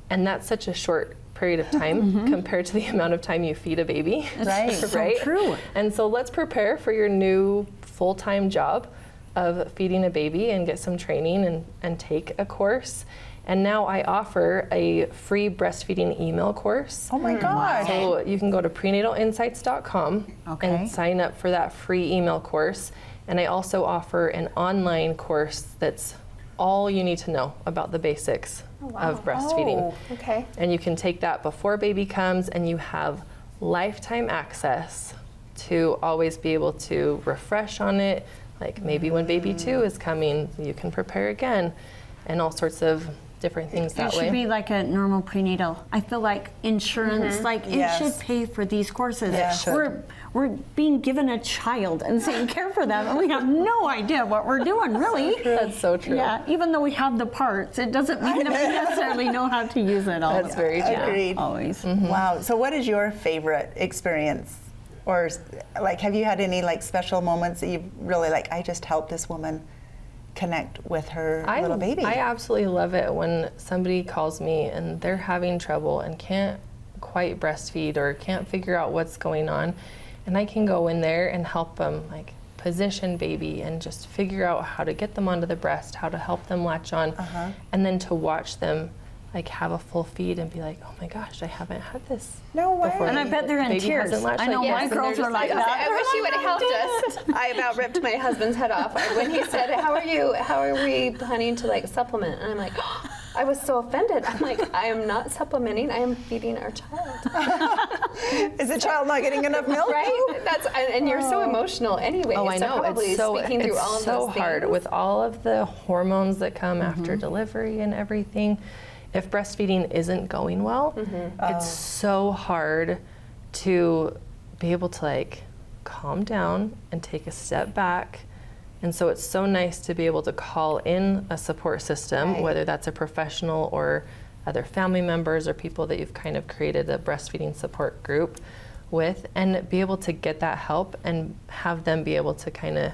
and that's such a short period of time compared to the amount of time you feed a baby. Right. So true. And so let's prepare for your new full-time job of feeding a baby and get some training and take a course. And now I offer a free breastfeeding email course. Oh my gosh. So you can go to prenatalinsights.com and sign up for that free email course. And I also offer an online course that's all you need to know about the basics of breastfeeding. Okay. And you can take that before baby comes, and you have lifetime access to always be able to refresh on it. Like maybe when baby 2 is coming, you can prepare again, and all sorts of different things that It way. should be like a normal prenatal. I feel like insurance, like Yes. it should pay for these courses. Yeah, it should. We're being given a child and saying care for them, and we have no idea what we're doing, really. That's so true. Yeah, even though we have the parts, it doesn't mean that we necessarily know how to use it all. That's very true. Agreed. Always. Wow. So what is your favorite experience? Or like, have you had any like special moments that you really like, I just helped this woman connect with her little baby? I absolutely love it when somebody calls me and they're having trouble and can't quite breastfeed or can't figure out what's going on, and I can go in there and help them like position baby and just figure out how to get them onto the breast, how to help them latch on, and then to watch them like have a full feed and be like, oh my gosh, I haven't had this. No way. before. And I bet they're in Baby tears. hasn't latched I know like my this, and girls they're are just like like, that. I wish you would have helped us. I about ripped my husband's head off when he said, "How are we planning to like supplement?" And I'm like, I was so offended. I'm like, I am not supplementing. I am feeding our child. Is the child not getting enough milk? Right? And you're so emotional anyway. Oh, I know. Probably It's so, speaking through all of so those hard things. with all of the hormones that come after delivery and everything. If breastfeeding isn't going well, it's so hard to be able to like calm down and take a step back. And so it's so nice to be able to call in a support system, whether that's a professional or other family members or people that you've kind of created a breastfeeding support group with, and be able to get that help and have them be able to kind of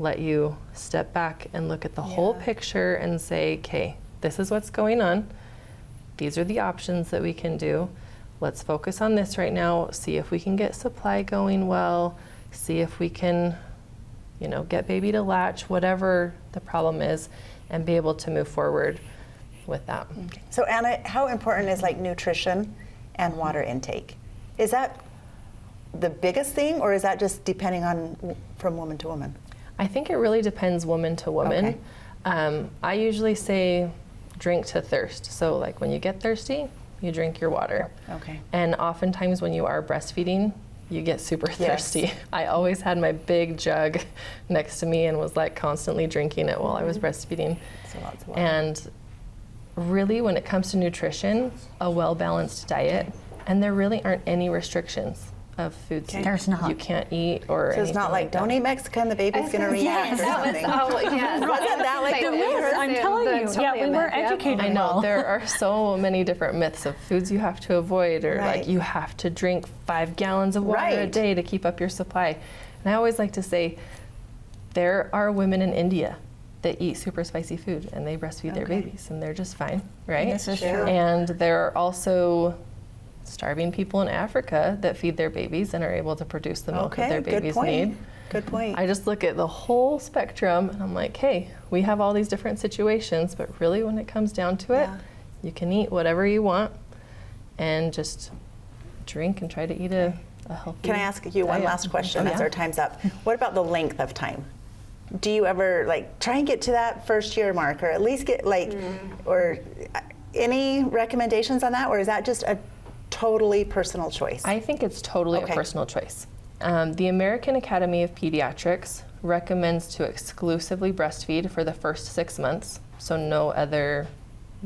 let you step back and look at the whole picture and say, okay, this is what's going on. These are the options that we can do. Let's focus on this right now, see if we can get supply going well, see if we can, you know, get baby to latch, whatever the problem is, and be able to move forward with that. So Anna, how important is like nutrition and water intake? Is that the biggest thing, or is that just depending on from woman to woman? I think it really depends woman to woman. Okay. I usually say drink to thirst. So like when you get thirsty, you drink your water. Okay. And oftentimes when you are breastfeeding, you get super thirsty. I always had my big jug next to me and was like constantly drinking it while I was breastfeeding. So lots of water. And really when it comes to nutrition, a well-balanced diet, and there really aren't any restrictions of foods There's not. you can't eat or So it's not like, don't eat Mexican, the baby's going to react or something. Wasn't that like the myth? I'm telling you, yeah, we were educated. I know, well. there are so many different myths of foods you have to avoid, or Right. like you have to drink 5 gallons of water a Right. day to keep up your supply. And I always like to say, there are women in India that eat super spicy food and they breastfeed their babies and they're just fine, right? This is true. And there are also starving people in Africa that feed their babies and are able to produce the milk that their good babies point. need. Good point. I just look at the whole spectrum and I'm like, hey, we have all these different situations, but really when it comes down to it, you can eat whatever you want and just drink and try to eat a healthy Can I ask you one diet. last question Oh, as yeah. our time's up? What about the length of time? Do you ever like try and get to that first year mark, or at least get like, or any recommendations on that, or is that just a totally personal choice? I think it's totally Okay. a personal choice. The American Academy of Pediatrics recommends to exclusively breastfeed for the first 6 months, so no other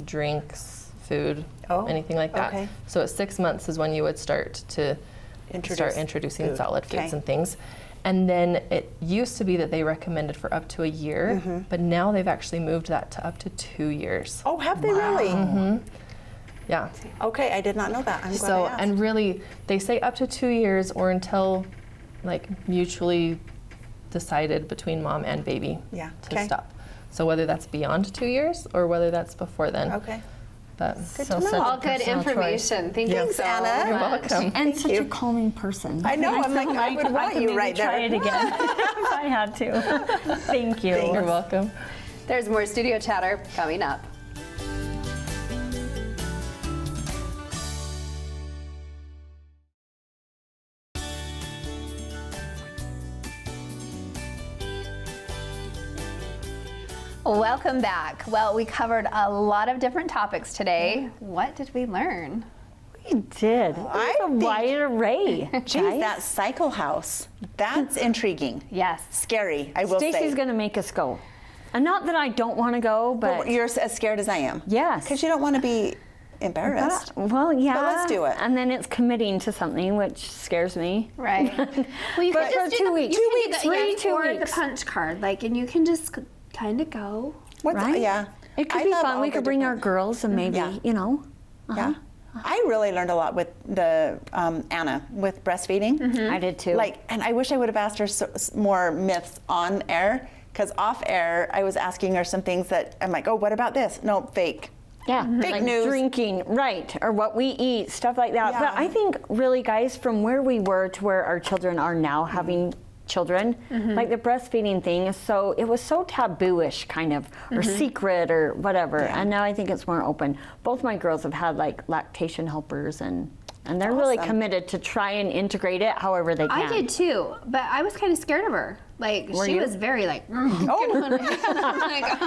drinks, food, anything like that. okay. So at 6 months is when you would start to start introducing food. solid foods Okay. and things. And then it used to be that they recommended for up to a year, but now they've actually moved that to up to 2 years. Oh, have they really? Yeah. Okay, I did not know that. I'm glad So, I asked. and really, they say up to 2 years or until like mutually decided between mom and baby Yeah, to okay. stop. So whether that's beyond 2 years or whether that's before then. Okay. But Good to know. such a all good personal choice. information. Thank you Thanks, so Anna. you're much. welcome. And such you. a calming person. I know, I'm feel like, I would want could you maybe right try there. it again if I had to. Thank you. You're welcome. There's more studio chatter coming up. Welcome back. Well, we covered a lot of different topics today. What did we learn? We did. I It's a think- wide array. Geez, guys. that cycle house, that's intriguing. Yes. Scary, I will say. Stacey's going to make us go. And not that I don't want to go, but You're as scared as I am. yes. Because you don't want to be embarrassed. Well, yeah. let's do it. And then it's committing to something, which scares me. Right. Well, you But can for just 2 do weeks. You 2 can do weeks, the, free, yes, 2 or weeks. the punch card, like, and you can just kind of go. Right? Yeah. It could I be love fun. all We the could bring our different- girls and maybe, Yeah. you know. Yeah. I really learned a lot with the Anna with breastfeeding. I did too. Like, and I wish I would have asked her more myths on air, because off air I was asking her some things that I'm like, oh, what about this? No, fake. yeah, Fake like news. drinking, right, or what we eat, stuff like that. Yeah. But I think really, guys, from where we were to where our children are now having children, like the breastfeeding thing is so, it was so taboo-ish kind of, or secret or whatever. Yeah. And now I think it's more open. Both my girls have had like lactation helpers and they're really Awesome. committed to try and integrate it however they can. I did too, but I was kind of scared of her. Like, Were she you? was very like, I'm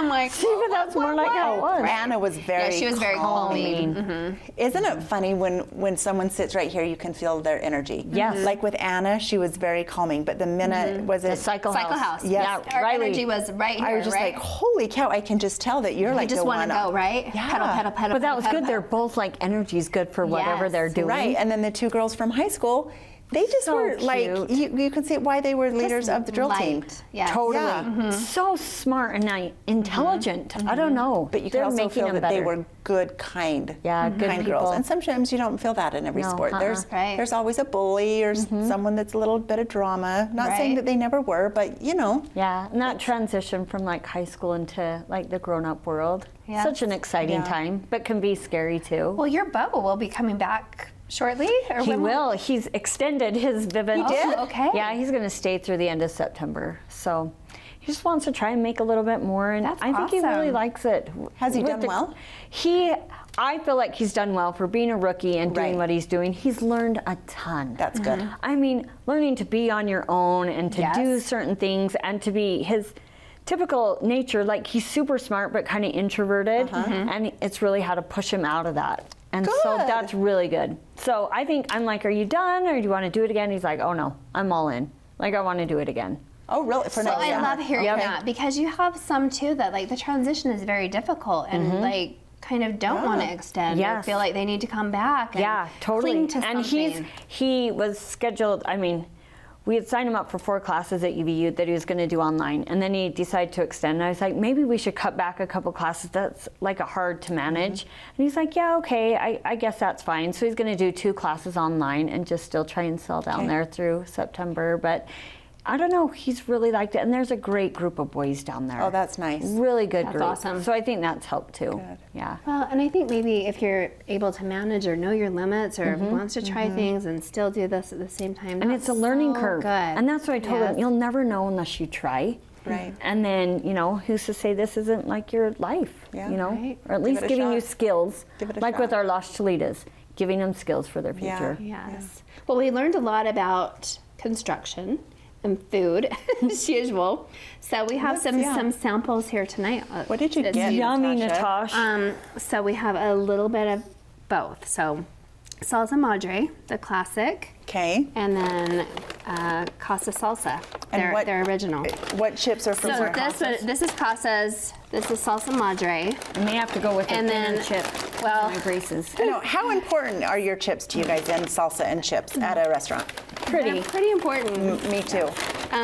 like, See, but that's more like how it was. Anna was very yeah, she was very calming. Isn't it funny when someone sits right here, you can feel their energy? Yes. Like with Anna, she was very calming, but the minute was it? The cycle Cycle house. Yes. Yeah, Our Riley. energy was right here, I was just right? like, holy cow! I can just tell that you're you like just the want to one go, right? Yeah. Pedal, pedal, pedal. But that was pedal, good. They're pedal. both like energy's good for whatever Yes. they're doing. Right, and then the two girls from high school, They just So were like, cute. you could see why they were leaders of the drill team. Yes. Totally. Yeah. So smart and intelligent. I don't know. But you They're could also making feel them that they better. were good, kind, Yeah, good kind people. girls. And sometimes you don't feel that in every No, sport. There's Right. there's always a bully or someone that's a little bit of drama. Not saying Right. that they never were, but you know. Yeah, and that transition from like high school into like the grown-up world. Yes. Such an exciting Yeah. time, but can be scary too. Well, your Bo will be coming back shortly? Or He when will. He's extended his Vivint. He did? Okay. Yeah, he's going to stay through the end of September. So he just wants to try and make a little bit more, and That's I think he really awesome. likes it. Has he With done well? I feel like he's done well for being a rookie and doing Right. what he's doing. He's learned a ton. That's good. I mean, learning to be on your own and to do Yes. certain things and to be his typical nature, like he's super smart but kind of introverted, and it's really how to push him out of that. And so Good. that's really good. So I think I'm like, are you done or do you want to do it again? He's like, oh no, I'm all in. Like I want to do it again. Oh, really? For So next I year? love hearing Yep. that because you have some too that like the transition is very difficult and like kind of don't want to extend or Yes. feel like they need to come back and Yeah, totally. cling to And something. he was scheduled, I mean, we had signed him up for 4 classes at UVU that he was going to do online, and then he decided to extend. And I was like, maybe we should cut back a couple classes. That's like a hard to manage. And he's like, yeah, okay, I guess that's fine. So he's going to do 2 classes online and just still try and sell down there through September. But I don't know, he's really liked it. And there's a great group of boys down there. Oh, that's nice. Really good That's group. awesome. So I think that's helped too. Good. Yeah. Well, and I think maybe if you're able to manage or know your limits or wants to try things and still do this at the same time, And it's a learning so curve. Good. And that's what I told Yes. him. You'll never know unless you try. Right. And then, you know, who's to say this isn't like your life? Yeah. You know? Right. Or at Give least it a giving you shot. skills. Give it a like with shot. our Los Cholitas, giving them skills for their Yeah. future. Yes. Well, we learned a lot about construction and food as usual. So we have some samples here tonight. What did you It's get? Yummy, Natasha? Natasha. So we have a little bit of both. So salsa madre, the classic, Okay. and then Casa salsa, And their original. What chips are from So where? this is Casa's. This is salsa madre. And they have to go with a And thinner then, chip. well- My braces. I know. How important are your chips to you guys in salsa and chips at a restaurant? They're pretty important. Me too.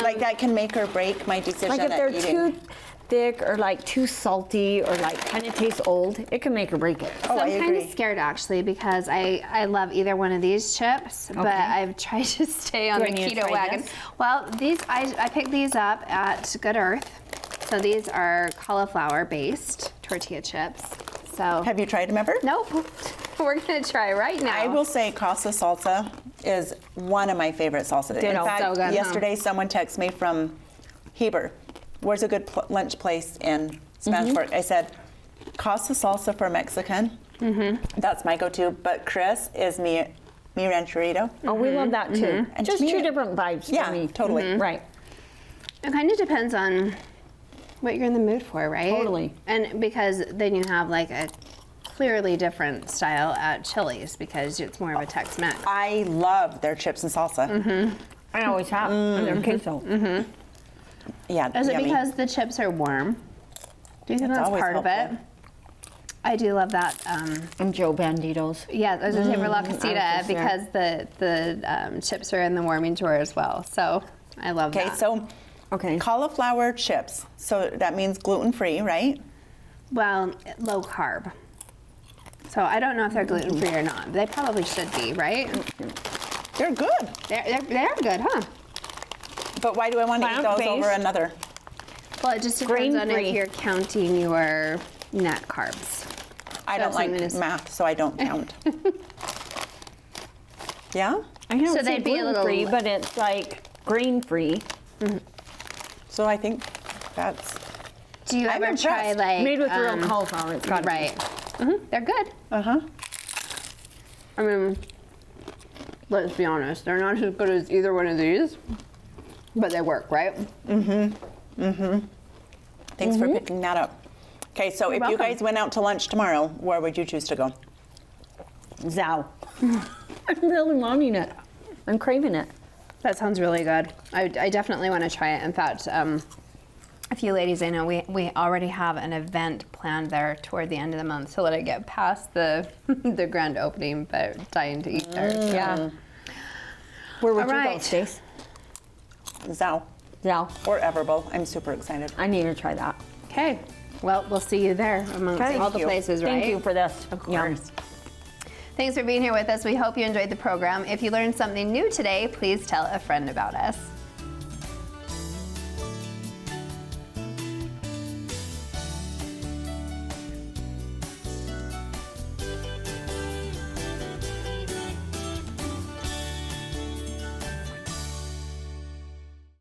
Like that can make or break my decision Like if at they're eating. too thick or like too salty or like kind of taste old, it can make or break it. Oh, So I I'm kind of agree. scared actually because I love either one of these chips, but I've tried to stay on Do I the need to keto try wagon. this? Well, these I picked these up at Good Earth. So these are cauliflower based tortilla chips. So Have you tried them ever? nope, we're gonna try right now. I will say Casa salsa is one of my favorite salsas. In Ditto. fact, So good, huh? yesterday someone texted me from Heber. Where's a good lunch place in Spanish Fork? I said, Casa salsa for Mexican. That's my go-to. But Chris is mi rancherito. Oh, we love that too. And Just to me- 2 different vibes Yeah, for me. totally. Right. It kind of depends on what you're in the mood for, right? Totally. And because then you have like a clearly different style at Chili's because it's more of a Tex-Mex. I love their chips and salsa. I always have. And their queso. Yeah, Is it yummy. because the chips are warm? Do you think that's always part of it? helpful. I do love that. And Joe Banditos. Yeah, I was going to say for La I was Casita just because the chips are in the warming drawer as well. So I love Okay, that. so Okay. cauliflower chips. So that means gluten-free, right? Well, low carb. So I don't know if they're gluten free or not. They probably should be, right? They're good. They're good, huh? But why do I want to eat those Plant-based. over another? Well, it just depends on Grain-free. if you're counting your net carbs. I don't something like is- math, so I don't count. Yeah? I don't So say they'd be a little- gluten-free, but it's like grain-free. So I think that's Do you I'm ever try impressed. like Made with real cauliflower. It's got right? They're good. uh-huh. I mean, let's be honest, they're not as good as either one of these, but they work, right? Thanks for picking that up. Okay, so if you welcome. guys went out to lunch tomorrow, where would you choose to go? Zao. I'm really wanting it. I'm craving it. That sounds really good. I definitely want to try it. In fact, a few ladies I know, we already have an event planned there toward the end of the month, so let it get past the the grand opening, but dying to eat there. So. Yeah. Where would All you go, right. Stace? Zao Yeah, or Everbowl. I'm super excited. I need to try that. Okay. Well, we'll see you there amongst Okay. all the places, right? Thank you for this. Of Yum. course. Thanks for being here with us. We hope you enjoyed the program. If you learned something new today, please tell a friend about us.